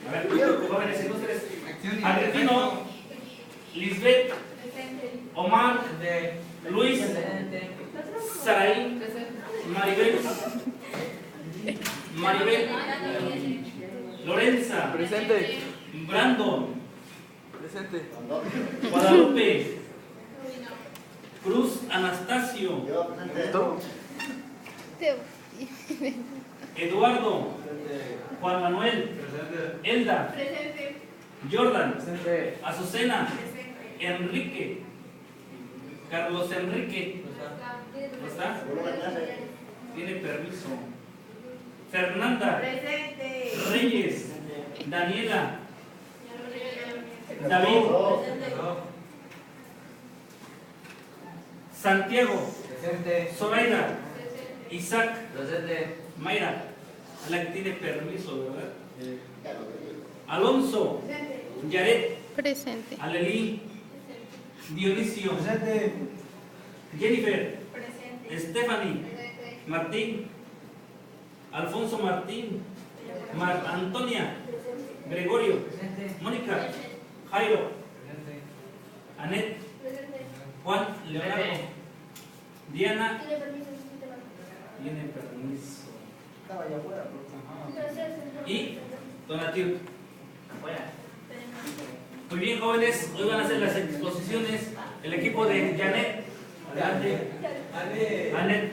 A ver, jóvenes ilustres. Agripino, Lisbeth, Omar, Luis, Saraí, Maribel, Lorenza, Presente. Brandon, Presente. Guadalupe, Cruz Anastasio, Eduardo, Juan Manuel, Elda, Jordan, Azucena, Enrique, Carlos Enrique, ¿no está? Tiene permiso. Fernanda, Reyes, Daniela, David, Santiago, Zoraida, Isaac, Mayra, a la que tiene permiso, ¿verdad? Alonso, Yaret, Presente. Alelí, Dionisio, Jennifer, Stephanie, Martín, Alfonso Martín, Antonia, Gregorio, Mónica, Jairo, Anet, Juan, Leonardo, Diana, tiene permiso. Y Donatiu. Muy bien, jóvenes, hoy van a hacer las exposiciones el equipo de Janet. Adelante. Anet.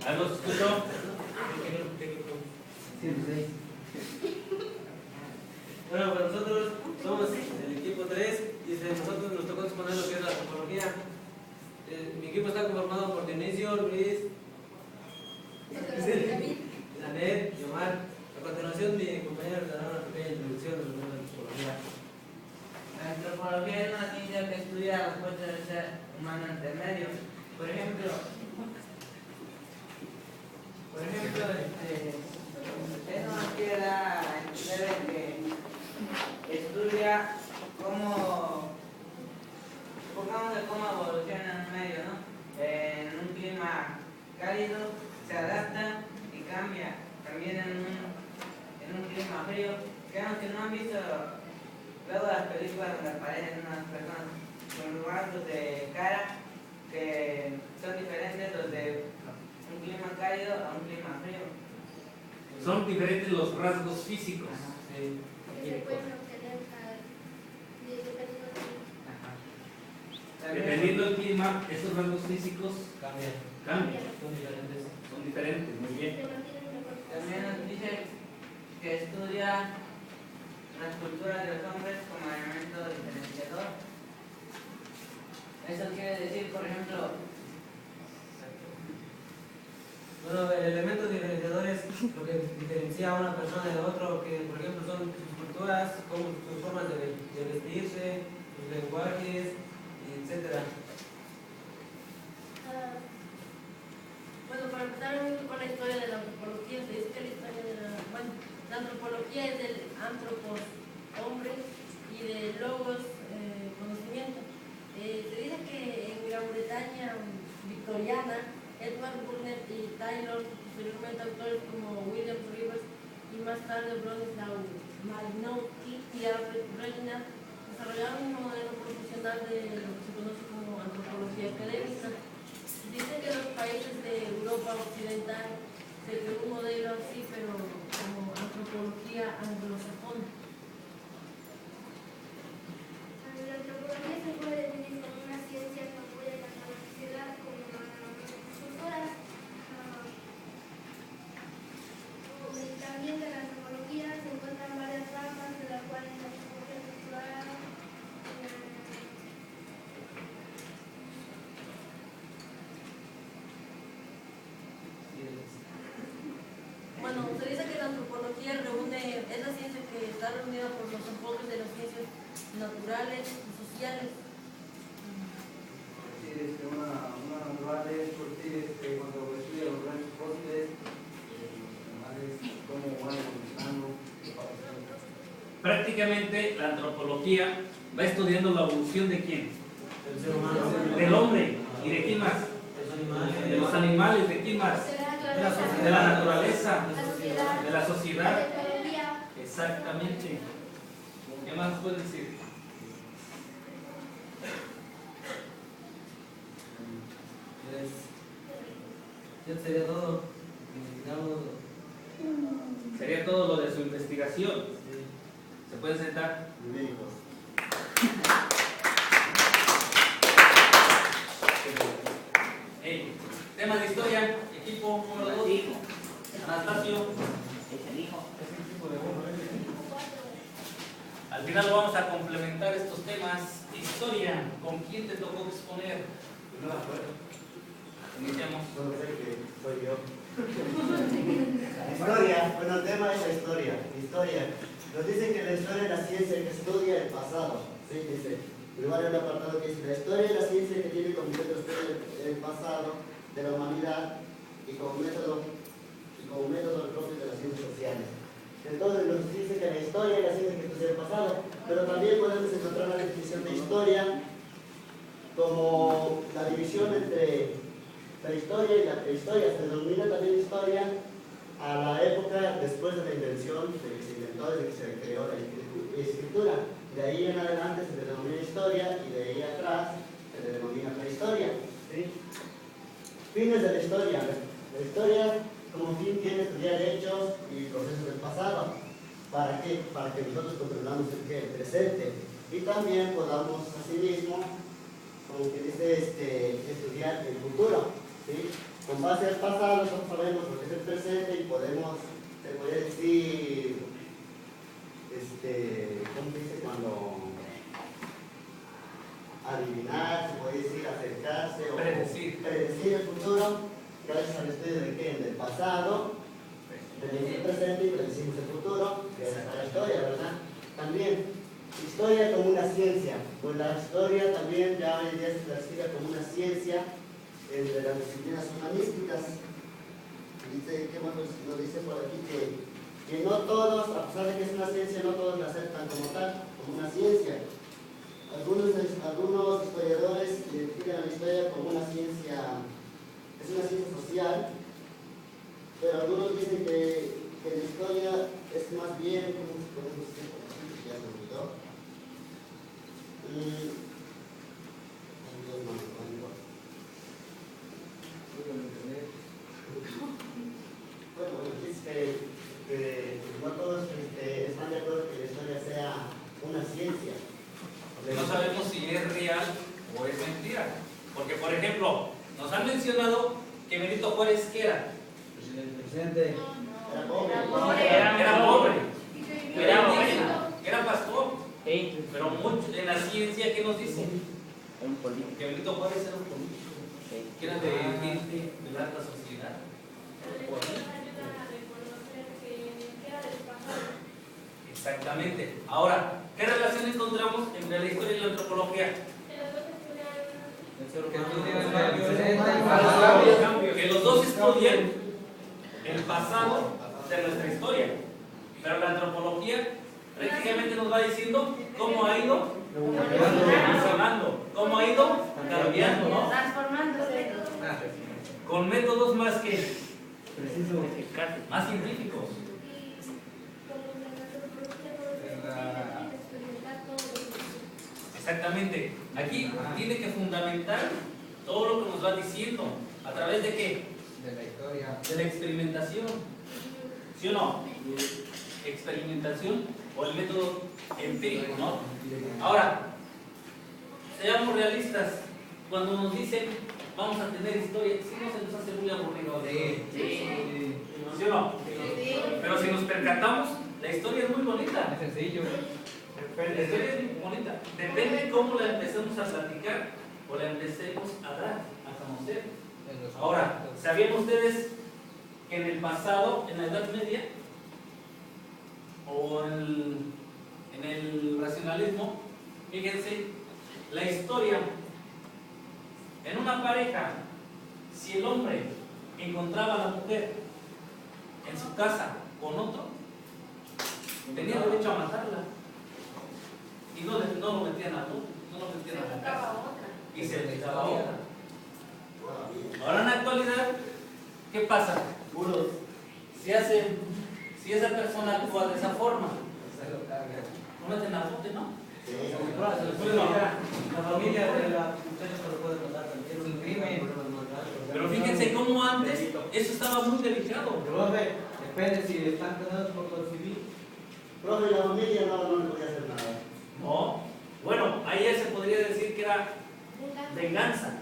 ¿A los escuchó? Bueno, pues nosotros somos el equipo 3 y nosotros nos tocó exponer lo que es la antropología. Mi equipo está conformado por Dionisio, Luis, Janet y Omar. A continuación, mi compañero dará una pequeña introducción de lo que es la antropología. La antropología es una ciencia que estudia los aspectos del ser humano intermedio. Por ejemplo, eso nos quiere dar a entender que estudia cómo, supongamos de cómo evoluciona un medio, ¿no? En un clima cálido se adapta y cambia. También en un clima frío. Creo que no han visto luego las películas donde aparecen unas personas con rasgos de cara que son diferentes los de un clima cálido a un clima frío. Son diferentes los rasgos físicos. Sí. Dependiendo del clima, esos rasgos físicos Cambian. cambian. Son diferentes. Son diferentes, muy bien. También nos dice que estudia las culturas de los hombres como elemento diferenciador. Eso quiere decir, por ejemplo, Bueno, el elemento diferenciador es lo que diferencia a una persona de otro, que por ejemplo son sus culturas, como sus formas de vestirse, sus lenguajes, etc. Bueno, para empezar con la historia de la antropología, se dice que la historia de la antropología es del antropos, hombre, y de logos, conocimiento. Se dice que en Gran Bretaña victoriana, Edward Burnett y Taylor, posteriormente autores como William Rivers y más tarde Bronislaw Malinowski y Alfred Reginald, desarrollaron un modelo profesional de lo que se conoce como antropología académica. Dice que en los países de Europa occidental se creó un modelo así, pero como antropología anglosajona. La antropología se puede definir como una ciencia que apoya tanto a la sociedad como a las culturas. También de la antropología se encuentran varias ramas, de las cuales la antropología cultural. Bueno, se dice que la antropología es la ciencia que está reunida por los enfoques de las ciencias naturales y sociales. Sí, una natural es cuando estudia los grandes fósiles, animales, cómo van evolucionando. Prácticamente la antropología va estudiando la evolución de quién? El ser humano. Del hombre. ¿Y de quién más? Los animales. De los animales. ¿De quién más? De la naturaleza. La sociedad. De la La sociedad. economía. Exactamente. ¿Qué más puedes decir? Ya sería todo. Digamos, Sería todo lo de su investigación. ¿Se pueden sentar? Hey, tema de historia, equipo número 2. Anastasio. Al final vamos a complementar estos temas. Historia, ¿con quién te tocó exponer? Iniciamos. Solo sé que soy yo. Historia, bueno, el tema es la historia. Historia. Nos dicen que la historia es la ciencia que estudia el pasado. Sí, dice. Primero hay un apartado que dice: la historia es la ciencia que tiene como método estudio el pasado de la humanidad y como método propio de las ciencias sociales. Entonces nos dice que la historia es la ciencia que estudia el pasado, pero también podemos encontrar la definición de historia como la división entre la historia y la prehistoria. Se denomina también historia a la época después de la invención, de que se inventó, de que se creó la escritura. De ahí en adelante se denomina historia y de ahí atrás se denomina prehistoria. ¿Sí? Fines de la historia. La historia como fin tiene estudiar hechos y procesos del pasado. ¿Para qué? Para que nosotros comprendamos el presente y también podamos asimismo, como que dice, estudiar el futuro. ¿Sí? Con base al pasado nosotros sabemos lo que es el presente y podemos, se puede decir, ¿cómo se dice? Cuando adivinar, se puede decir acercarse o predecir el futuro, gracias al estudio de qué? Del pasado, predecimos el presente y predecimos el futuro, gracias a la historia, ¿verdad? También, historia como una ciencia, pues la historia también ya hoy en día se clasifica como una ciencia de las disciplinas humanísticas. Dice, ¿qué más nos dice por aquí? Que no todos, a pesar de que es una ciencia, no todos la aceptan como tal, como una ciencia. Algunos historiadores identifican a la historia como una ciencia, es una ciencia social, pero algunos dicen que la historia es más bien, ¿cómo podemos decir? Ya se olvidó. Bueno, dice que no todos están de acuerdo que la historia sea una ciencia. No sabemos si es real o es mentira. Porque, por ejemplo, nos han mencionado que Benito Juárez, ¿qué era? presidente. Era pobre. Era pobre. Era indígena. Era pastor. Pero mucho, en la ciencia, ¿qué nos dicen? Era un político. Que Benito Juárez era un político. Que era de gente de la alta sociedad. Exactamente. Ahora, ¿qué relación encontramos entre la historia y la antropología? Que los dos estudian el pasado de nuestra historia, pero la antropología prácticamente nos va diciendo cómo ha ido evolucionando, cómo ha ido cambiando, ¿no? Transformándose. Con métodos más más científicos. Exactamente. Aquí tiene que fundamentar todo lo que nos va diciendo. ¿A través de qué? De la historia. De la experimentación. ¿Sí o no? Experimentación o el método empírico, ¿no? Ahora, seamos realistas. Cuando nos dicen vamos a tener historia, ¿sí no se nos hace muy aburrido? ¿Sí o no? Pero si nos percatamos, la historia es muy bonita. Es sencillo. La historia es muy bonita. Depende de cómo la empecemos a platicar o la empecemos a dar, a conocer. Ahora, ¿sabían ustedes que en el pasado, en la Edad Media, o en el racionalismo, fíjense, la historia, en una pareja, si el hombre encontraba a la mujer en su casa con otro, tenía derecho a matarla. Y no lo metían a la casa. y se les daba otra. Ahora en la actualidad, ¿qué pasa? Si esa persona actúa de esa forma, no meten la foto, ¿no? La familia de la muchacha se lo puede matar también. Es un crimen. Pero fíjense cómo antes eso estaba muy delicado. Profe, depende si están casados por lo civil. Profe, la familia no le podía hacer nada. No, bueno, ahí ya se podría decir que era venganza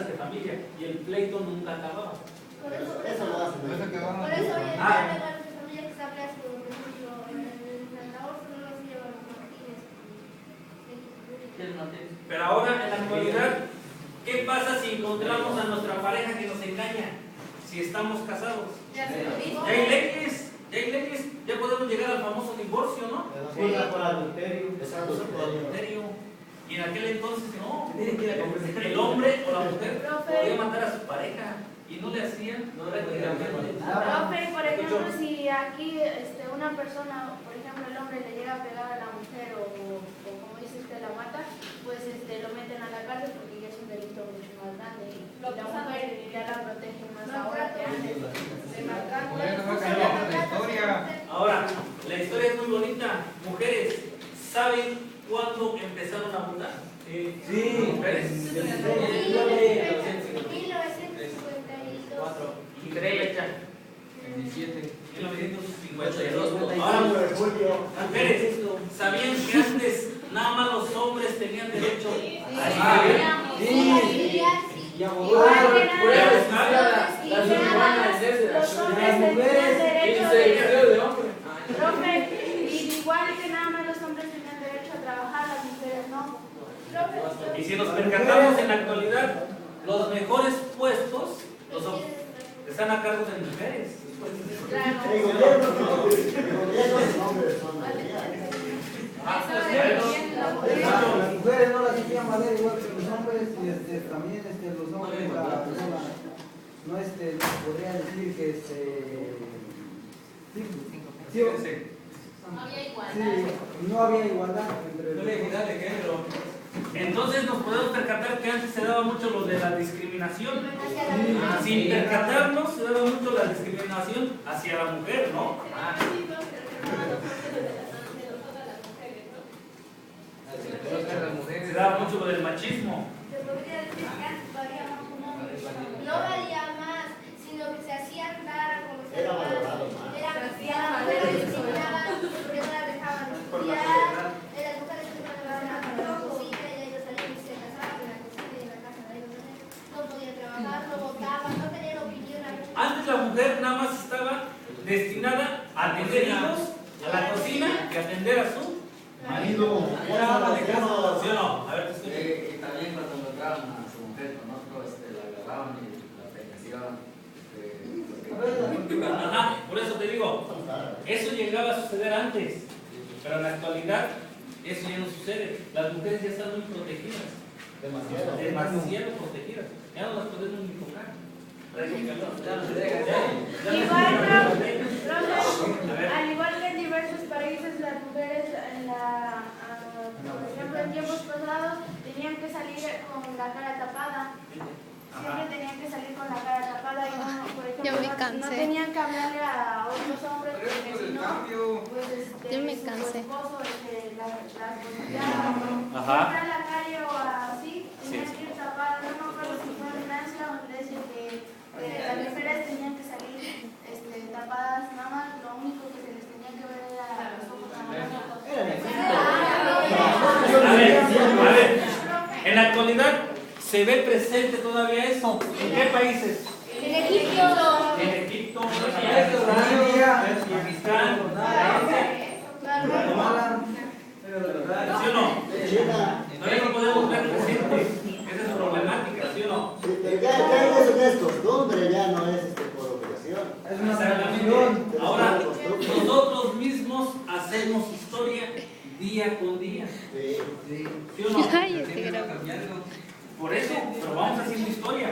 de familia, y el pleito nunca acababa. Eso lo hacen. Por eso hoy en día Ah. hay varias familias que están presos, por ejemplo, en Santa no se llevan los Martínez. Pero ahora en la actualidad, ¿qué pasa si encontramos a nuestra pareja que nos engaña? Si estamos casados. Ya se lo dijo. Ya hay leyes, ya podemos llegar al famoso divorcio, ¿no? Por adulterio. Exacto. Por adulterio. Y en aquel entonces no. Tienen que ir a conversar. El hombre o la mujer Profe. podía matar a su pareja y no le hacían prácticamente nada. Profe, por ejemplo, si aquí una persona, por ejemplo, el hombre le llega a pegar a la mujer o como dice usted, la mata, pues lo meten a la cárcel porque ya es un delito mucho más grande. Y la mujer ya la protege más ahora que antes. De maltrato. Ahora, la historia es muy bonita. Mujeres, ¿saben cuándo empezaron a votar? Sí. Mujeres. 1952. ¿Y qué fecha? 1952. Ahora, mujeres, ¿sabían que antes nada más los hombres tenían derecho a escribir? Igual que nada, los hombres tenían derecho profe, igual que nada más los hombres tenían derecho a trabajar, las mujeres no. Y si nos percatamos en la actualidad, los mejores puestos están a cargo de mujeres. El gobierno no. El gobierno es hombres, son mayoría. Las mujeres no las hacían valer igual que los hombres y también los hombres no podría decir que no había igualdad entre No le equidad de género. Entonces nos podemos percatar que antes se daba mucho lo de la discriminación. Sin percatarnos, se daba mucho la discriminación hacia la mujer, ¿no? Se daba mucho lo del machismo. Se podría decir que antes valía más como no valía más, sino que se hacían dar como se Era valorado más. era apreciado, era discriminado, porque no la dejaban estudiar, las mujeres que trabajaban en la cocina y ellos salían y se casaban en la cocina y en la casa de ellos, no podían trabajar, no votaban, no tenían opinión. Antes la mujer nada más estaba destinada a atender hijos, a la cocina y atender a su marido. Era ama de casa. ¿Sí o no? A ver, te escucho. Y también cuando encontraban a su mujer, conozco, la agarraban y la peneciaban. Ajá, por eso te digo, eso llegaba a suceder antes, pero en la actualidad eso ya no sucede. Las mujeres ya están muy protegidas, demasiado protegidas, ya no las podemos ni tocar. Igual, profe, al igual que en diversos países, las mujeres, por ejemplo, en tiempos pasados, tenían que salir con la cara tapada. Siempre tenían que salir con la cara tapada y no, por ejemplo, no tenían que hablarle a otros hombres porque si no, pues Yo me su cansé. esposo las golpeaba. Ajá. Siempre a la calle o así, tenían que ir tapadas. No me acuerdo si fue en Francia o en Grecia que las mujeres tenían que salir tapadas, nada más, lo único que se les tenía que ver era los ojos nada más. A ver, en la actualidad se ve presente todavía eso. ¿En qué países? En Egipto. En Egipto, en Pakistán, ¿sí o no? Todavía no podemos ver presente. Esa es problemática, ¿sí o no? Ya eso que es costumbre, ya no es por obligación. Es una Exactamente. tradición. Ahora, nosotros mismos hacemos historia día con día. Sí. ¿Sí o no? Ay, este grabo. Por eso, pero vamos haciendo historia.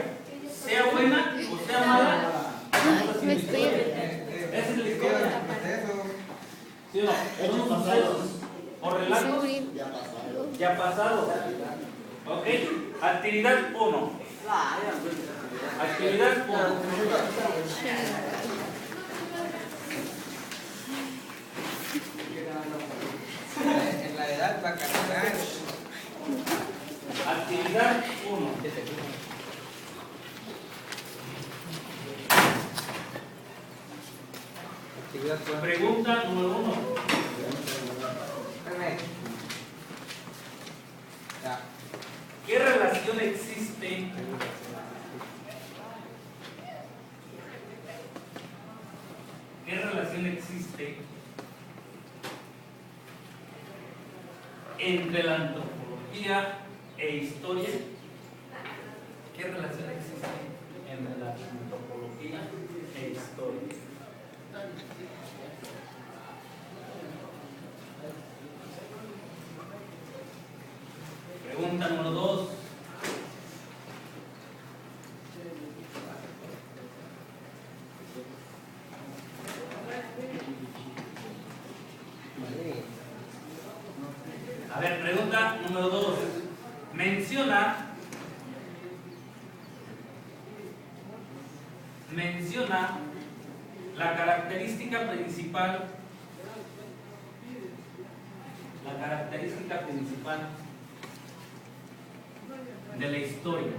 Sea buena o sea mala, vamos haciendo me estoy- historia. Esa es la historia. ¿Sí o no? Hechos Son pasados. sucesos o relatos Ya pasaron. ya pasados. Ok. ¿Ok? Actividad 1. Actividad 1. En la edad va a cargar. Actividad 1. Pregunta número 1. ¿Qué relación existe entre la antropología e historia? ¿Qué relación existe entre la antropología e historia? Pregunta número 2. A ver, pregunta número 2. Menciona la característica principal de la historia.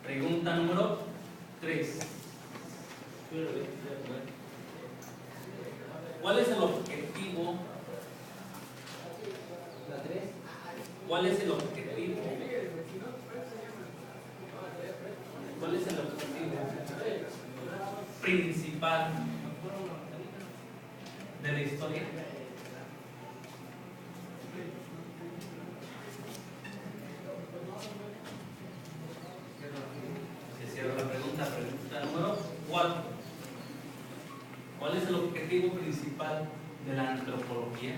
Pregunta número 3. ¿Cuál es el objetivo? ¿Cuál es el objetivo? ¿Cuál es el objetivo principal de la historia? Se cierra la pregunta. Pregunta número 4. ¿Cuál es el objetivo principal de la antropología?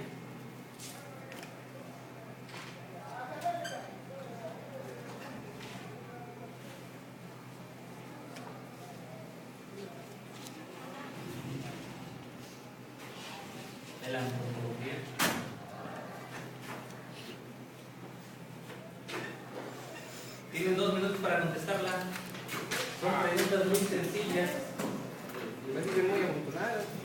De la antropología. Tienen 2 minutos para contestarla. Son preguntas muy sencillas. Me sigue muy amontonado.